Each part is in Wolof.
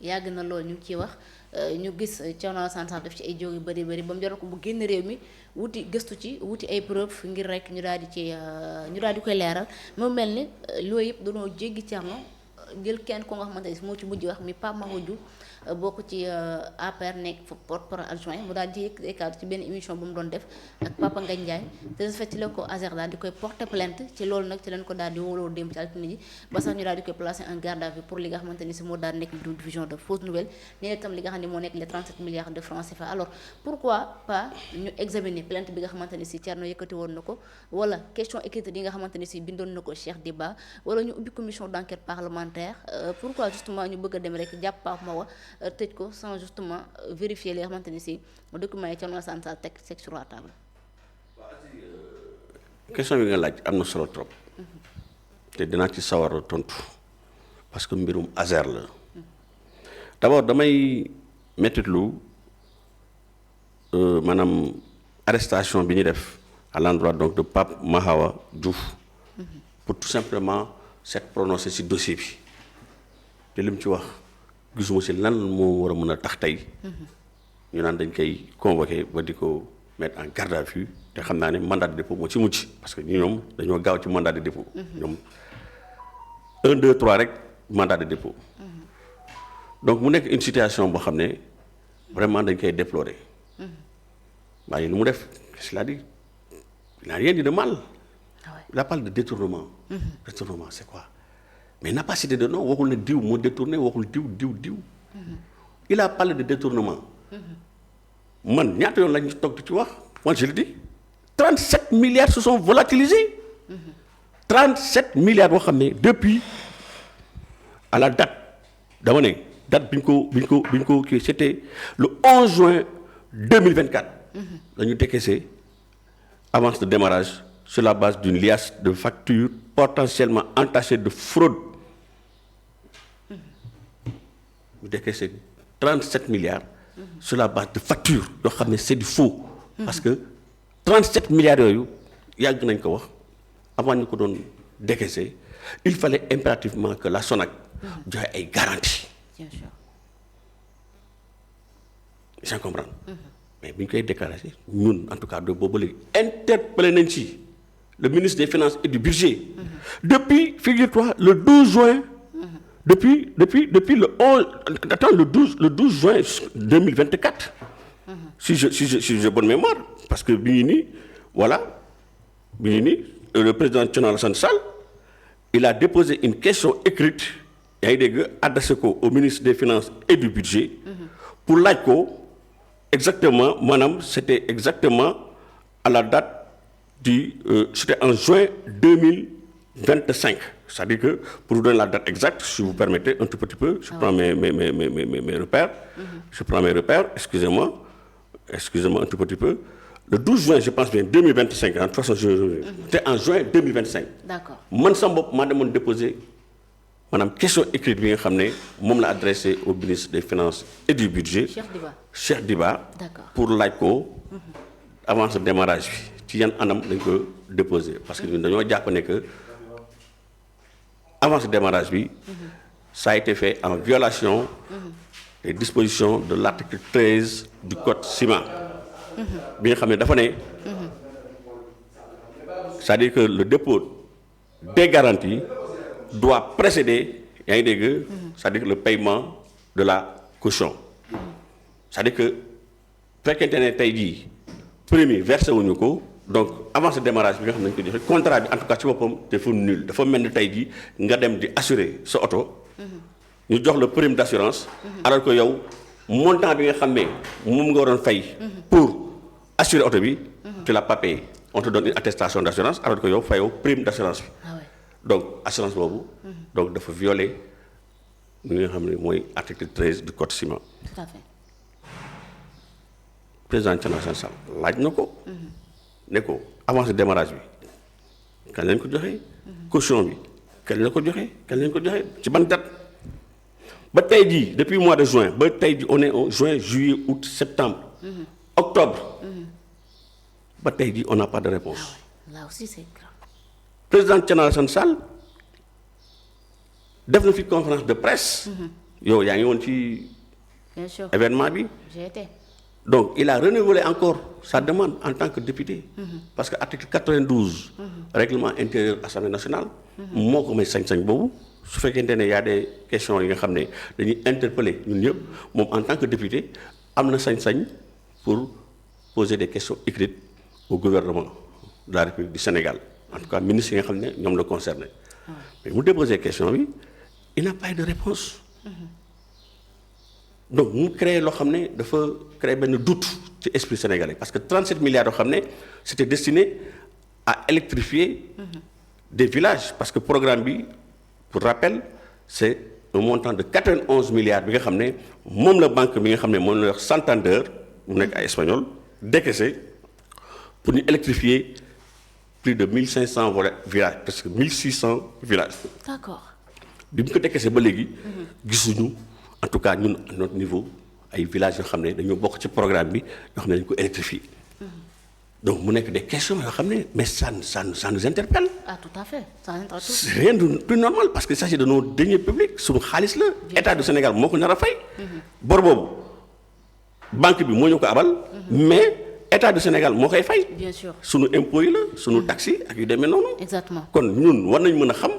yàgg na loolu ñu ngi ciy wax ñu gis Thierno Alassane Sall def ci ay jóg yu bëri bëri ba mu jaral ko bu génn réew mi wuti gëstu ci wuti ay preuve ngir rek ñu daal di koy leeral mu mel ni loolu yëpp dañoo jéggi Thierno jël kenn ko nga xamante ni moo ci mujj wax mi Pape Mahawa Diouf bokk ci APR nekk porte-parole adjoint mu daal di yëkkati kàddu ci benn émission bu mu doon def ak Papa Ngagne Ndiaye te de fait ci la ko ASER daal di koy porter plainte ci loolu nag ci leen ko daal di wóoloo démb ci altine ji ba sax ñu daal di koy placer en garde à vue pour li nga xamante ni si moo daal nekk diffusion de fausses nouvelles nee itam li nga xam ne moo nekk les 37 milliards de francs CFA alors pourquoi pas ñu examiner plainte bi nga xamante ni si Thierno yëkkati woon na ko wala question écrite yi nga xamante ni si bindoon na ko Cheikh Diba wala ñu ubbi commission d'enquête parlementaire pourquoi justement ñu bëgg a dem rek jàpp Pape Mahawa tëj ko sans justement vérifier li nga xamante ni si document yi Thierno Alassane Sall teg sur la table. question bi nga laaj am na solo trop. te dinaa ci sawar a tontu parce que mbirum ASER la. d'abord damay mettitlu maanaam arrestation bi ñu def à l'endroit donc de Pape Mahawa Diouf. pour tout simplement s'être prononcé ci dossier bi te li mu ci wax. gisuma si lan moo war a mën a tax tey ñu naan dañ koy convoqué ba di ko mettre en garde à vue te xam naa ne mandat de dépôt moo ci mucc parce que ñoom dañoo gaaw ci mandat de dépôt ñoom 1 2 3 rek mandat de dépôt donc mu nekk une situation boo xam ne vraiment dañ koy déplorer waaye lu mu def cela dit il n'a rien dit de mal il parle de détournement détournement c'est quoi mais il n'a pas cité de nom waxul ne diw moo détourné waxul diw il a parlé de détournement man ñaata yoon lañu toog ci wax moi je le dis 37 milliards se sont volatilisés 37 milliards boo xam ne depuis à la date dama ne date bi ñu ko kii c'était le 11 juin 2024 la ñu décaissé avance de démarrage sur la base d'une liasse de factures potentiellement entachées de fraude ñu décaissé 37 milliards sur la base de factures yoo xam ne c'est du faux parce que 37 milliards yooyu yàgg nañ ko wax avant ñu ko doon décaissé il fallait impérativement que la SONAC joxe ay garanties. Bien sûr. Sans comprendre. Mais bi ñu koy déclaré ñun en tout cas de boobu léegi interpellé nañ ci le ministre des Finances et du Budget. Depuis, figure-toi, le 12 juin, depuis le 11, attends, le 12 juin 2024, si j'ai bonne mémoire, parce que voilà, le président Thierno Alassane Sall, il a déposé une question écrite, adressée au ministre des Finances et du Budget, pour l'AICO, exactement, madame, c'était exactement à la date c'était en juin 2025. C'est-à-dire que, pour vous donner la date exacte, si vous permettez, un tout petit peu, je prends mes repères. Je prends mes repères, excusez-moi un tout petit peu. Le 12 juin, je pense bien, 2025, de toute façon, c'était en juin 2025. D'accord. Moi, je suis déposé une question écrite, je adressée au ministre des Finances et du Budget, Cheikh Diba, pour l'AICO, avant ce démarrage. ci yan anam dañ ko déposé parce que ñun dañoo jàpp ne que avant ce démarrage bi ça a été fait en violation des dispositions de l'article 13 du code ciment bi nga xam ne dafa ne c'est-à-dire que le dépôt des garanties doit précéder yaa ngi dégg c'est-à-dire le paiement de la caution c'est-à-dire que fekkente ne tey jii premier versé wuñu ko donc avant ce démarrage bi nga xam ne dañ ko joxe contrat bi en tout cas ci boppam dafa nul dafa mel ni tey jii nga dem di assurer sa oto ñu jox la prime d'assurance alors que yow montant bi nga xam ne moom nga waroon fay pour assurer oto bi tu l'as pas payé on te donne une attestation d'assurance alors que yow fayoo prime d'assurance bi donc assurance boobu donc dafa violer li nga xam ne mooy article 13 du code ciment. Tout à fait. Président Thierno Alassane Sall laaj na ko ne ko avant ce démarrage bi kañ lañ ko joxe caution bi kañ la ko joxe ci ban date ba tey jii depuis mois de juin ba tey jii on est en juin juillet août septembre octobre ba tey jii on n'a pas de réponse. Là aussi c'est grave. Président Thierno Alassane Sall def na fi conférence de presse yow yaa ngi woon ci bien sûr événement bi. j'ai été. Donc il a renouvelé encore sa demande en tant que député. Parce que article 92. Règlement intérieur Assemblée nationale. moo ko may sañ-sañ boobu su fekkente ne y a des questions yi nga xam ne dañuy interpeller ñun ñëpp moom en tant que député am na sañ-sañ pour poser des questions écrites au gouvernement de la République du Sénégal en tout cas ministre yi nga xam ne ñoom la concerné. mais mu déposé question bi il n'a pas eu de réponse. donc mu créé loo xam ne dafa créé benn doute ci esprit sénégalais parce que 37 milliards yoo xam ne c'était destiné à électrifier des villages parce que programme bi pour rappel c'est un montant de 91 milliards bi nga xam ne moom la banque bi nga xam ne moom la wax Santander mu nekk ay espagnol décaissé pour ñu électrifier plus de 1500 villages presque 1600 villages. D'accord. bi mu ko décaissé ba léegi gisuñu en tout cas ñun à notre niveau ay villages yoo xam ne dañoo bokk ci programme bi yoo xam ne dañu ko électrifier donc mu nekk des questions yoo xam ne mais ça nous interpelle. Ah tout à fait ça interpelle. C'est rien de plus normal parce qu'il s'agit de nos deniers publics suñu xaalis la. État du Sénégal moo ko nar a fay. bor boobu banque bi moo ñu ko abal. mais État du Sénégal moo koy fay. bien sûr suñu impôts yi la suñu taxes yi ak yu demee noonu. exactement kon ñun war nañ mën a xam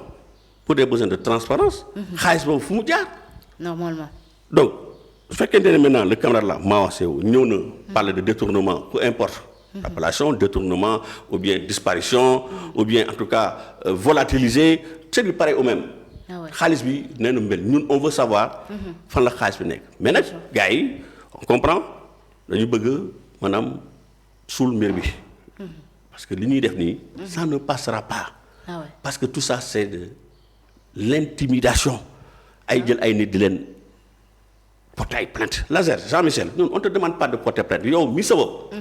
pour des besoins de transparence xaalis boobu fu mu jaar. normalement. donc su fekkente ne maintenant le camarade là Mawa Sew ñëw na parler de détournement peu importe. Appellation détournement ou bien disparition ou bien en tout cas volatilisé c'est du pareil au même. xaalis bi nee na mbel ñun on veut savoir. fan la xaalis bi nekk. mais nag gars yi on comprend dañu bëgg maanaam suul mbir bi. parce que li ñuy def nii. ça ne passera pas. parce que tout ça c'est de l'intimidation. ay jël ay nit di leen porter ay plainte Lazer Jean-Michel ñun on te demande pas de porter plainte yow mi sa bopp.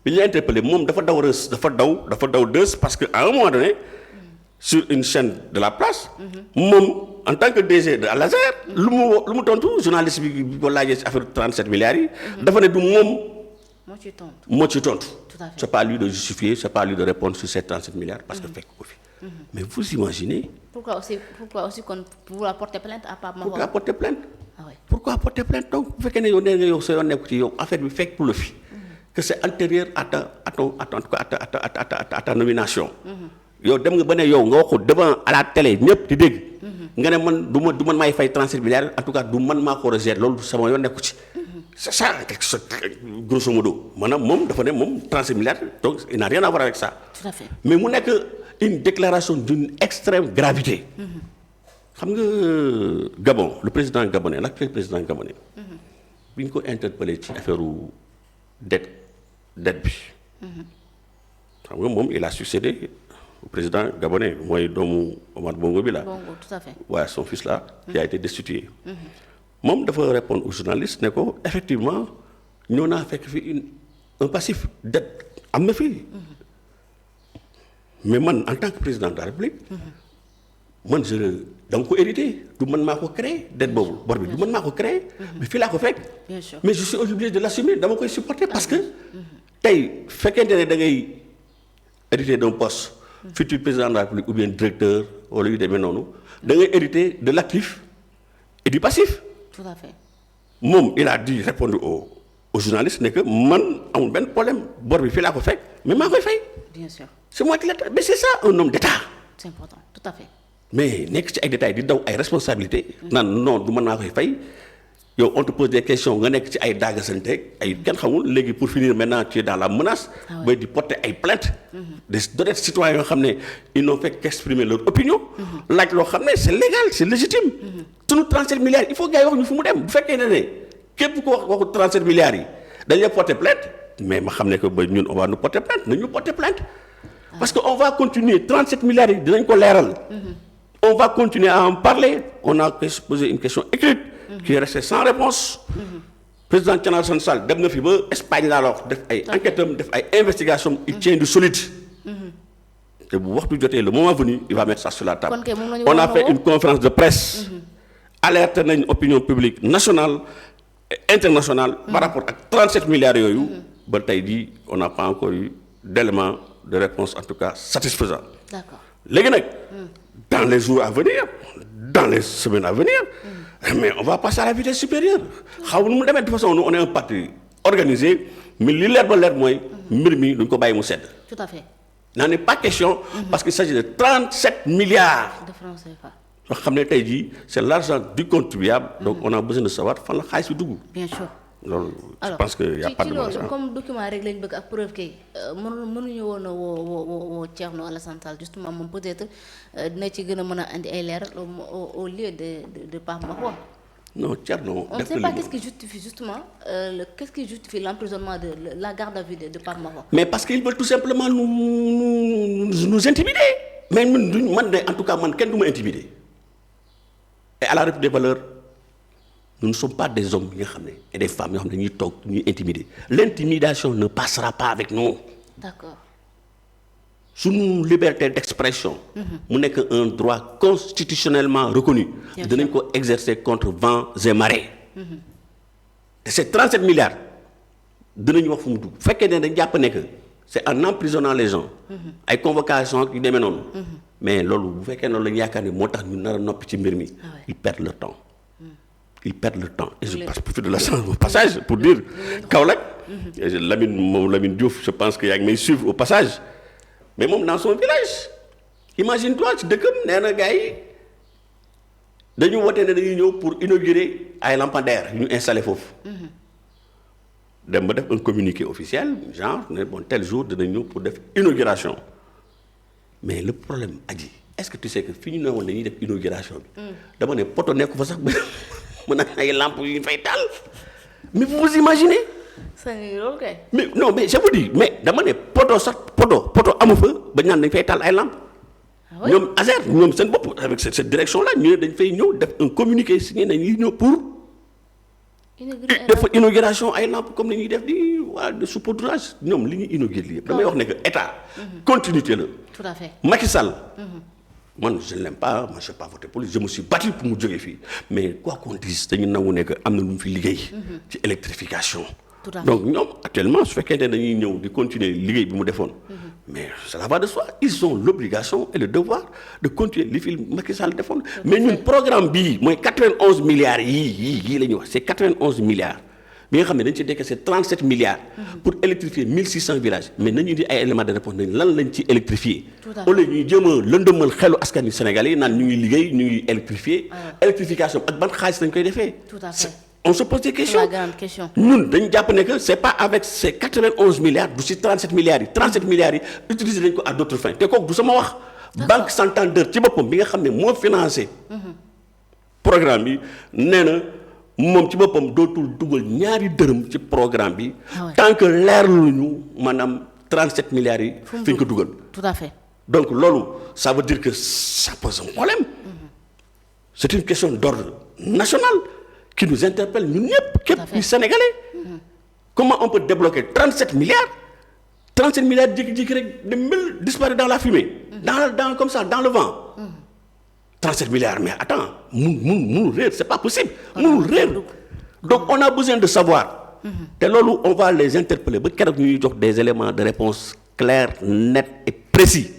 bi ñu interpellé moom dafa daw dës parce que à un moment donné sur une chaîne de la place. moom en tant que DG de Lazer. lu mu tontu journaliste bi ko laajee ci affaire 37 milliards yi. dafa ne du moom. moo ci tontu. c'est pas lui de justifier c'est pas lui de répondre sur ces 37 milliards parce que fekk ko fi. mais vous imaginez. pourquoi aussi kon vouloir porter plainte à Pape Mahor. pourquoi porter plainte. pourquoi porter plainte donc bu fekkee ne yow nee nga yow sa yoon nekku ci yow affaire bi fekk la fi. que c'est antérieur à ta nomination. yow dem nga ba ne yow nga wax ko devant à la télé ñëpp di dégg. nga ne man du man maay fay 37 milliards en tout cas du man maa ko war a gérer loolu sama yoon nekku ci. c'est ça grosso modo maanaam moom dafa ne moom 37 milliards donc il n'a rien à voir avec ça. Tout à fait. mais mu nekk une déclaration d'une extrême gravité. xam nga Gabon le président gabonais l'actuel président gabonais. bi ñu ko interpellé ci affaire dette bi. xam nga moom il a succédé au président gabonais mooy doomu Omar Bongo bi la. Bongo tout à fait. waaye son fils là. qui a été destitué. moom dafa répondre aux journalistes ne ko effectivement ñoo naa fekk fi un passif dette am na fii. mais man en tant que président de la République. man da nga ko hérité du man maa ko créé dette boobu bor bi du man maa ko créé. mais fii laa ko fekk. bien sûr mais je suis obligé de l'assumer dama koy supporter parce que tey fekkente ne da ngay hérité d'un poste. futur président de la République ou bien directeur wala yu demee noonu da ngay hérité de l'actif et du passif. tout à fait. moom il a dû répondre aux journalistes ne que man amul benn problème bor bi fii laa ko fekk mais maa koy fay. bien sûr. c'est moi qui l'État mais c'est ça un homme d'État. c'est important tout à fait. mais nekk ci ay détails di daw ay responsabilités. naan non du mën naa koy fay yow on te pose des questions nga nekk ci ay daagasante ay kenn xamul léegi pour finir maintenant tu es dans la menace. booy di porter ay plaintes. des d'honnêtes citoyens yoo xam ne ils n'ont fait qu'exprimer leur opinion. laaj loo xam ne c'est légal c'est légitime. sunu 37 milliards il faut gars yi wax ñu fu mu dem bu fekkee ne képp ko wax waxu 37 milliards yi dañ lay porter plainte mais ma xam ne que ba ñun on va nous porter plainte nañu porter plainte. parce que on va continuer 37 milliards yi dinañ ko leeral. on va continuer à en parler on a posé une question écrite. qui est restée sans réponse. président Thierno Alassane Sall dem na fi ba Espagne laa la wax def ay enquêtes am def ay investigations il tient du solide. te bu waxtu jotee le moment venu il va mettre ça sur la table. on a fait une conférence de presse. alerté nañ opinion publique nationale et internationale. par rapport ak 37 milliards yooyu. ba tey jii on n'a pas encore eu d'éléments de réponse en tout cas satisfaisant. D'accord. léegi nag. dans les jours à venir dans les semaines à venir. mais on va passer à la vitesse supérieure. xaw nu mu demee de toute façon nous on est un parti organisé mais li leer ba leer mooy. mbir mi duñ ko bàyyi mu sedd. tout à fait. n'en est pas question. parce qu'il s'agit de 37 milliards. de francs CFA. yoo xam ne tey jii c'est l'argent du contribuable. donc on a besoin de savoir fan la xaalis bi dugg. bien sûr. loolu je pense que y a pas de loolu comme document rek lañ bëgg ak preuve kay mënuñu woon a woo Thierno Alassane Sall justement moom peut-être dina ci gën a mën a andi ay leeral au lieu de Pape Mahawa. non Thierno. on ne sait pas qu'est-ce qui justifie justement qu'est-ce qui justifie l'emprisonnement de la garde à vue de Pape Mahawa. mais parce qu'ils veulent tout simplement nous intimider. mais man de en tout cas man kenn du ma intimider. et à la République des valeurs. nous ne sommes pas des hommes yi nga xam ne et des femmes yoo xam ne dañuy toog ñuy intimider l'intimidation ne passera pas avec nous. d'accord. suñu liberté d'expression. mu nekk un droit constitutionnellement reconnu. dinañ ko exercer contre vents et marées. te ces 37 milliards dinañ wax fu mu dugg bu fekkee ne dañ jàpp ne que c'est en emprisonnant les gens. ay convocations ak yu demee noonu. mais loolu bu fekkee noonu la ñu yaakaar ne moo tax ñu nar a noppi ci mbir mi. ils perdent leur temps. ils perdent le temps et je passe profite de la chance au passage pour dire Kaolack Lamine Diouf je pense que yaa ngi may suivre au passage mais moom dans son village imagine-toi ci dëkkam nee na gars yi dañu wote ne dañuy ñëw pour inaugurer ay lampadaires yu ñu installé foofu dem ba def un communiqué officiel genre ne bon tel jour dinañ ñëw pour def inauguration mais le problème Adji est-ce que tu sais que fi ñu ne woon dañuy def inauguration bi dama ne poto nekku fa sax mën a ay lampes yu ñu fay taal mais vous imaginez. loolu kay. mais non mais je vous dis mais dama ne poto sax poto amu fa ba ñu naan dañ fay taal ay lampes. ñoom ASER ñoom seen bopp avec cette direction là ñu ne dañ fay ñëw def un communiqué signé nañuy ñëw pour. def inauguration ay lampes comme ni ñuy def di waa de saupoudrage ñoom li ñuy inauguré lii yëpp damay wax ne que état. continuité la. tout à fait Macky Sall. man je ne l'aime pas moi je n'ai pas voté pour lui je me suis battu pour mu jógee fii mais quoi qu'on dise dañu nangu ne que am na lu mu fi liggéey. ci électrification. donc ñoom actuellement su fekkee ne dañuy ñëw di continuer liggéey bi mu defoon. mais cela va de soi ils ont l'obligation et le devoir de continuer li fi Macky Sall defoon. mais ñun programme bii mooy 91 milliards yii la ñuy wax c'est 91 milliards. bi nga xam ne dañ ci décaissé 37 milliards. pour électrifier 1600 villages mais nañu di ay éléments de réponse nañ lan lañ ci électrifier. au lieu ñuy jéem a lëndëmal xelu askan wi Sénégalais yi naan ñu ngi liggéey ñu ngi électrifier. électrification ak ban xaalis lañ koy defee. tout à fait on se pose des questions. la grande question. ñun dañu jàpp ne que c'est pas avec ces 91 milliards du si 37 milliards yi 37 milliards yi utiliser nañ ko à d'autres fins te kooku du sama wax. Banque Santander ci boppam bi nga xam ne moo financé. programme bi nee na. moom ci boppam dootul dugal ñaari dërëm ci programme bi. tant que leerluñu maanaam 37 milliards yi. fi ñu ko dugal. tout à fait. donc loolu ça veut dire que ça pose un problème. c'est une question d'ordre national qui nous interpelle ñun ñëpp. képp kuy sénégalais. comment on peut débloquer 37 milliards. 37 milliards jékki-jékki rek de mel disparaître dans la fumée. dans comme ça dans le vent. 37 milliards mais attends mënul réer c'est pas possible mënul réer donc on a besoin de savoir te loolu on va les interpeller ba keroog ñuy jox des éléments de réponse clairs nets et précis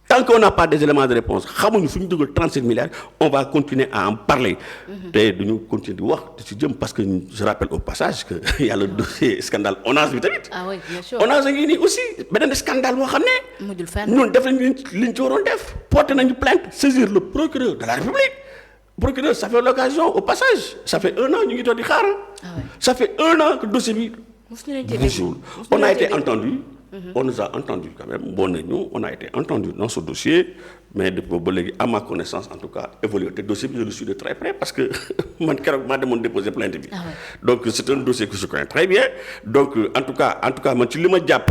tant qu'on n'a pas des éléments de réponse xamuñu fu ñu dugal 37 milliards on va continuer à en parler te duñu continuer di wax di ci jëm parce que je rappelle au passage que y a le dossier scandale ONAS bi tamit. ah oui bien sûr ONAS a ngi nii aussi beneen scandale boo xam ne. mujjul fenn ñun def nañu liñ ci waroon def porté nañu plainte saisir le procureur de la République procureur ça fait l'occasion au passage ça fait 1 an ñu ngi toog di xaar. ça fait 1 an que dossier bi. on a été entendu. On nous a entendu quand même on a été entendu dans ce dossier mais depuis ba léegi à ma connaissance en tout cas évolué te dossier bi je le suis de très près parce que man keroog maa demoon déposer plainte bi. donc c'est un dossier que je connais très bien donc en tout cas man ci li ma jàpp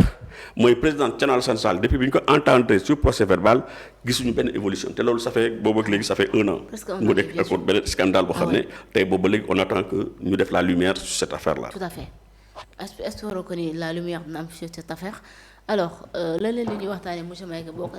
mooy président Thierno Alassane Sall depuis bi ñu ko entendre sur procès verbal gisuñu benn évolution te loolu ça fait boobu ak léegi ça fait 1 an. mu nekk encore benn scandale boo xam ne tey boobu ba léegi on attend que ñu def la lumière sur cette affaire là. tout à fait. est-ce que la lumière dina am sur cette affaire alors leneen li ñuy waxtaanee monsieur Maïga boo ko